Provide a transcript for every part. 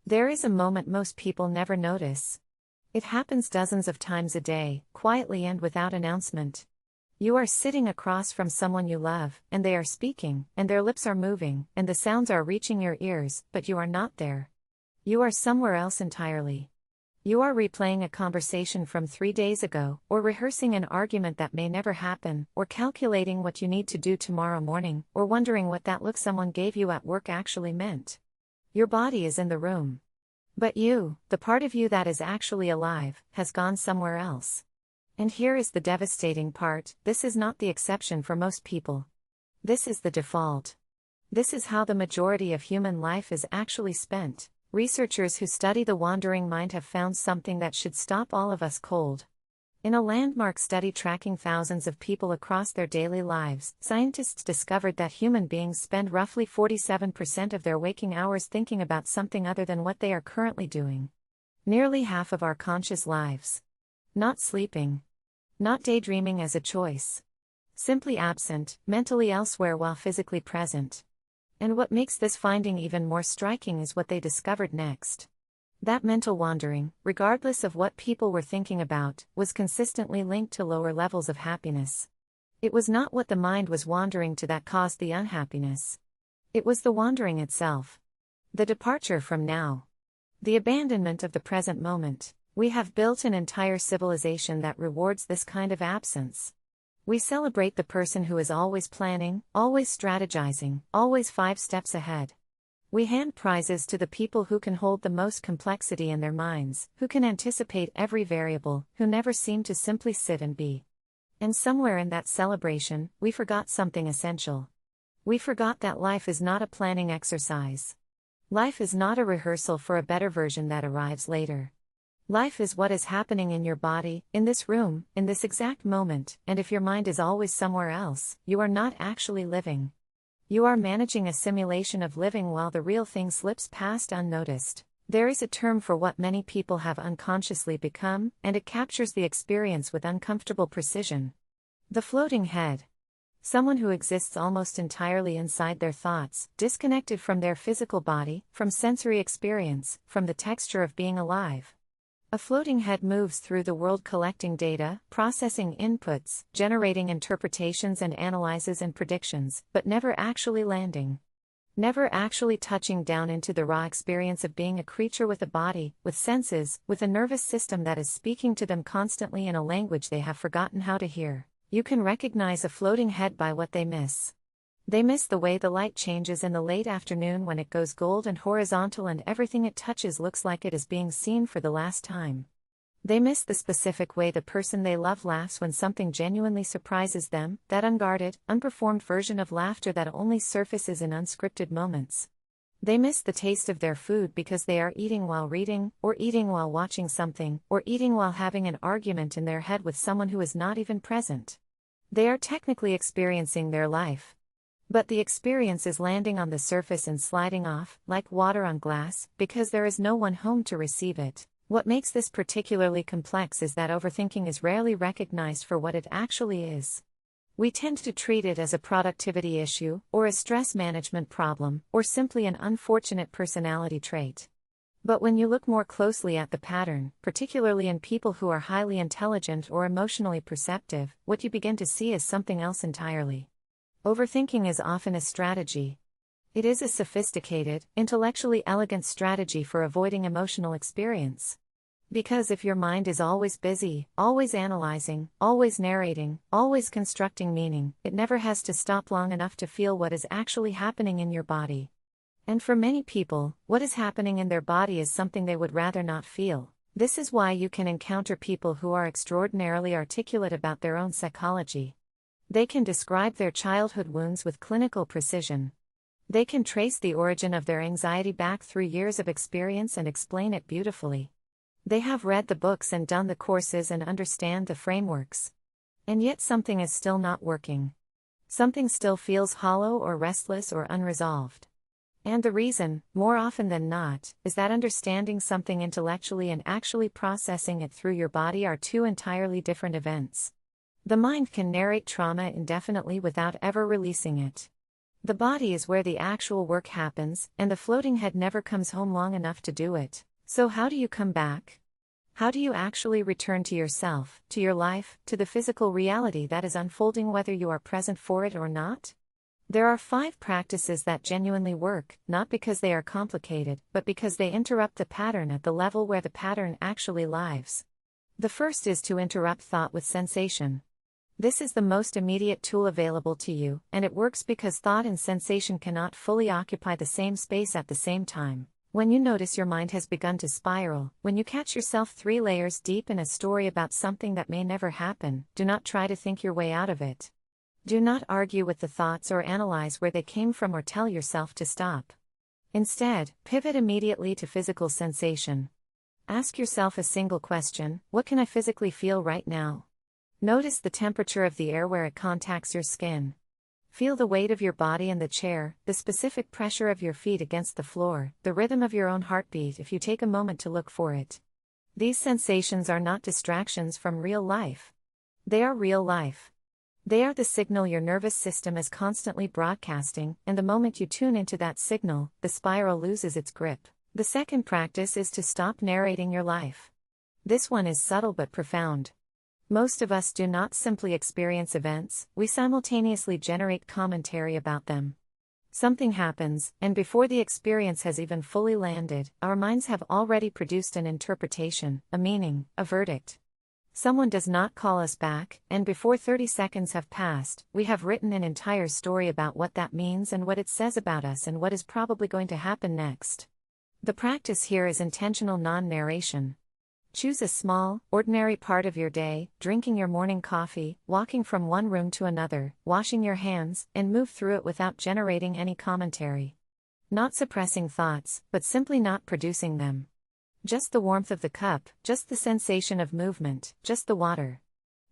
There is a moment most people never notice. It happens dozens of times a day, quietly and without announcement. You are sitting across from someone you love, and they are speaking, and their lips are moving, and the sounds are reaching your ears, but you are not there. You are somewhere else entirely. You are replaying a conversation from 3 days ago, or rehearsing an argument that may never happen, or calculating what you need to do tomorrow morning, or wondering what that look someone gave you at work actually meant. Your body is in the room. But you, the part of you that is actually alive, has gone somewhere else. And here is the devastating part: this is not the exception for most people. This is the default. This is how the majority of human life is actually spent. Researchers who study the wandering mind have found something that should stop all of us cold. In a landmark study tracking thousands of people across their daily lives, scientists discovered that human beings spend roughly 47% of their waking hours thinking about something other than what they are currently doing. Nearly half of our conscious lives. Not sleeping. Not daydreaming as a choice. Simply absent, mentally elsewhere while physically present. And what makes this finding even more striking is what they discovered next. That mental wandering, regardless of what people were thinking about, was consistently linked to lower levels of happiness. It was not what the mind was wandering to that caused the unhappiness. It was the wandering itself. The departure from now. The abandonment of the present moment. We have built an entire civilization that rewards this kind of absence. We celebrate the person who is always planning, always strategizing, always 5 steps ahead. We hand prizes to the people who can hold the most complexity in their minds, who can anticipate every variable, who never seem to simply sit and be. And somewhere in that celebration, we forgot something essential. We forgot that life is not a planning exercise. Life is not a rehearsal for a better version that arrives later. Life is what is happening in your body, in this room, in this exact moment, and if your mind is always somewhere else, you are not actually living. You are managing a simulation of living while the real thing slips past unnoticed. There is a term for what many people have unconsciously become, and it captures the experience with uncomfortable precision. The floating head. Someone who exists almost entirely inside their thoughts, disconnected from their physical body, from sensory experience, from the texture of being alive. A floating head moves through the world collecting data, processing inputs, generating interpretations and analyses and predictions, but never actually landing. Never actually touching down into the raw experience of being a creature with a body, with senses, with a nervous system that is speaking to them constantly in a language they have forgotten how to hear. You can recognize a floating head by what they miss. They miss the way the light changes in the late afternoon when it goes gold and horizontal and everything it touches looks like it is being seen for the last time. They miss the specific way the person they love laughs when something genuinely surprises them, that unguarded, unperformed version of laughter that only surfaces in unscripted moments. They miss the taste of their food because they are eating while reading, or eating while watching something, or eating while having an argument in their head with someone who is not even present. They are technically experiencing their life. But the experience is landing on the surface and sliding off, like water on glass, because there is no one home to receive it. What makes this particularly complex is that overthinking is rarely recognized for what it actually is. We tend to treat it as a productivity issue, or a stress management problem, or simply an unfortunate personality trait. But when you look more closely at the pattern, particularly in people who are highly intelligent or emotionally perceptive, what you begin to see is something else entirely. Overthinking is often a strategy. It is a sophisticated, intellectually elegant strategy for avoiding emotional experience. Because if your mind is always busy, always analyzing, always narrating, always constructing meaning, it never has to stop long enough to feel what is actually happening in your body. And for many people, what is happening in their body is something they would rather not feel. This is why you can encounter people who are extraordinarily articulate about their own psychology. They can describe their childhood wounds with clinical precision. They can trace the origin of their anxiety back through years of experience and explain it beautifully. They have read the books and done the courses and understand the frameworks. And yet something is still not working. Something still feels hollow or restless or unresolved. And the reason, more often than not, is that understanding something intellectually and actually processing it through your body are two entirely different events. The mind can narrate trauma indefinitely without ever releasing it. The body is where the actual work happens, and the floating head never comes home long enough to do it. So how do you come back? How do you actually return to yourself, to your life, to the physical reality that is unfolding whether you are present for it or not? There are 5 practices that genuinely work, not because they are complicated, but because they interrupt the pattern at the level where the pattern actually lives. The first is to interrupt thought with sensation. This is the most immediate tool available to you, and it works because thought and sensation cannot fully occupy the same space at the same time. When you notice your mind has begun to spiral, when you catch yourself 3 layers deep in a story about something that may never happen, do not try to think your way out of it. Do not argue with the thoughts or analyze where they came from or tell yourself to stop. Instead, pivot immediately to physical sensation. Ask yourself a single question: what can I physically feel right now? Notice the temperature of the air where it contacts your skin. Feel the weight of your body in the chair, the specific pressure of your feet against the floor, the rhythm of your own heartbeat if you take a moment to look for it. These sensations are not distractions from real life. They are real life. They are the signal your nervous system is constantly broadcasting, and the moment you tune into that signal, the spiral loses its grip. The second practice is to stop narrating your life. This one is subtle but profound. Most of us do not simply experience events, we simultaneously generate commentary about them. Something happens, and before the experience has even fully landed, our minds have already produced an interpretation, a meaning, a verdict. Someone does not call us back, and before 30 seconds have passed, we have written an entire story about what that means and what it says about us and what is probably going to happen next. The practice here is intentional non-narration. Choose a small, ordinary part of your day, drinking your morning coffee, walking from one room to another, washing your hands, and move through it without generating any commentary. Not suppressing thoughts, but simply not producing them. Just the warmth of the cup, just the sensation of movement, just the water.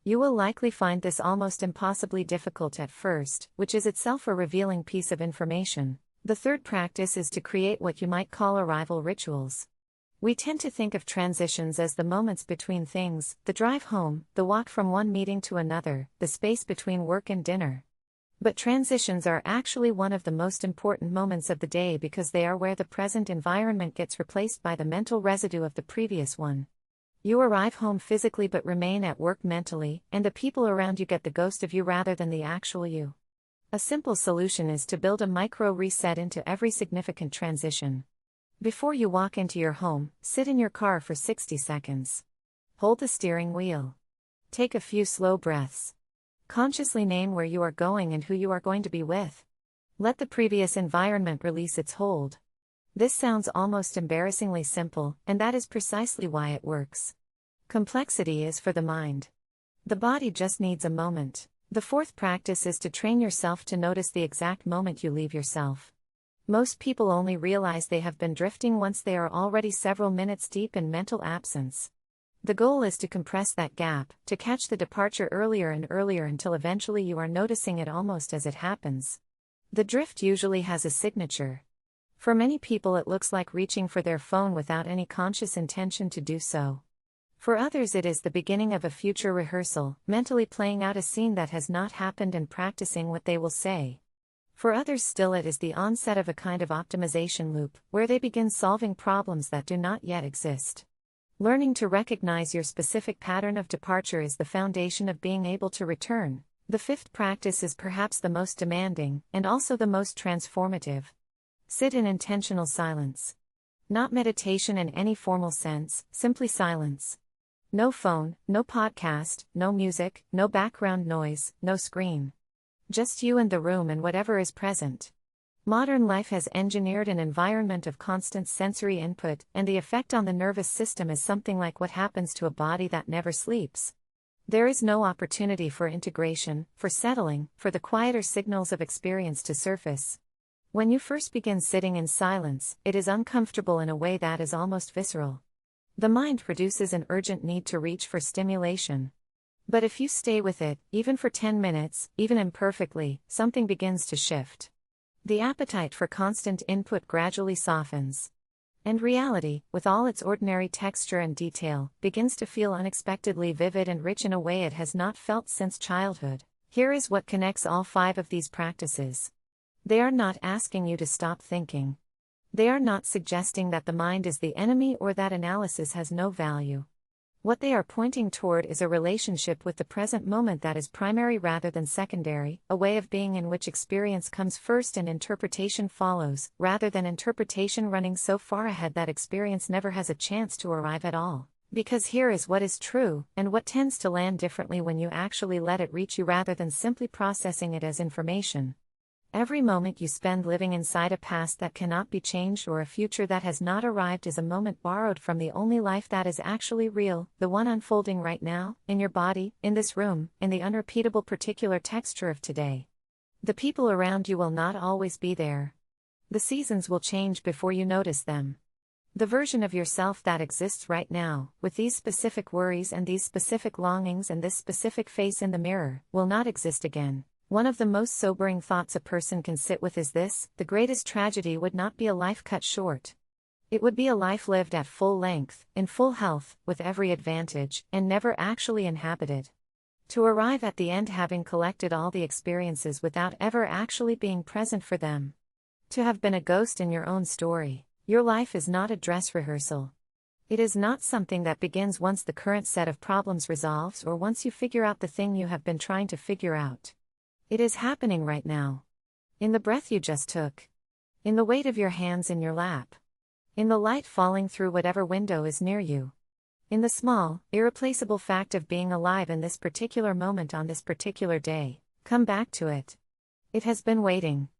You will likely find this almost impossibly difficult at first, which is itself a revealing piece of information. The third practice is to create what you might call arrival rituals. We tend to think of transitions as the moments between things, the drive home, the walk from one meeting to another, the space between work and dinner. But transitions are actually one of the most important moments of the day because they are where the present environment gets replaced by the mental residue of the previous one. You arrive home physically but remain at work mentally, and the people around you get the ghost of you rather than the actual you. A simple solution is to build a micro reset into every significant transition. Before you walk into your home, sit in your car for 60 seconds. Hold the steering wheel. Take a few slow breaths. Consciously name where you are going and who you are going to be with. Let the previous environment release its hold. This sounds almost embarrassingly simple, and that is precisely why it works. Complexity is for the mind. The body just needs a moment. The fourth practice is to train yourself to notice the exact moment you leave yourself. Most people only realize they have been drifting once they are already several minutes deep in mental absence. The goal is to compress that gap, to catch the departure earlier and earlier until eventually you are noticing it almost as it happens. The drift usually has a signature. For many people it looks like reaching for their phone without any conscious intention to do so. For others it is the beginning of a future rehearsal, mentally playing out a scene that has not happened and practicing what they will say. For others still it is the onset of a kind of optimization loop, where they begin solving problems that do not yet exist. Learning to recognize your specific pattern of departure is the foundation of being able to return. The fifth practice is perhaps the most demanding, and also the most transformative. Sit in intentional silence. Not meditation in any formal sense, simply silence. No phone, no podcast, no music, no background noise, no screen. Just you and the room and whatever is present. Modern life has engineered an environment of constant sensory input, and the effect on the nervous system is something like what happens to a body that never sleeps. There is no opportunity for integration, for settling, for the quieter signals of experience to surface. When you first begin sitting in silence, it is uncomfortable in a way that is almost visceral. The mind produces an urgent need to reach for stimulation. But if you stay with it, even for 10 minutes, even imperfectly, something begins to shift. The appetite for constant input gradually softens. And reality, with all its ordinary texture and detail, begins to feel unexpectedly vivid and rich in a way it has not felt since childhood. Here is what connects all 5 of these practices. They are not asking you to stop thinking. They are not suggesting that the mind is the enemy or that analysis has no value. What they are pointing toward is a relationship with the present moment that is primary rather than secondary, a way of being in which experience comes first and interpretation follows, rather than interpretation running so far ahead that experience never has a chance to arrive at all. Because here is what is true, and what tends to land differently when you actually let it reach you rather than simply processing it as information. Every moment you spend living inside a past that cannot be changed or a future that has not arrived is a moment borrowed from the only life that is actually real, the one unfolding right now, in your body, in this room, in the unrepeatable particular texture of today. The people around you will not always be there. The seasons will change before you notice them. The version of yourself that exists right now, with these specific worries and these specific longings and this specific face in the mirror, will not exist again. One of the most sobering thoughts a person can sit with is this: the greatest tragedy would not be a life cut short. It would be a life lived at full length, in full health, with every advantage, and never actually inhabited. To arrive at the end having collected all the experiences without ever actually being present for them. To have been a ghost in your own story. Your life is not a dress rehearsal. It is not something that begins once the current set of problems resolves or once you figure out the thing you have been trying to figure out. It is happening right now. In the breath you just took. In the weight of your hands in your lap. In the light falling through whatever window is near you. In the small, irreplaceable fact of being alive in this particular moment on this particular day. Come back to it. It has been waiting.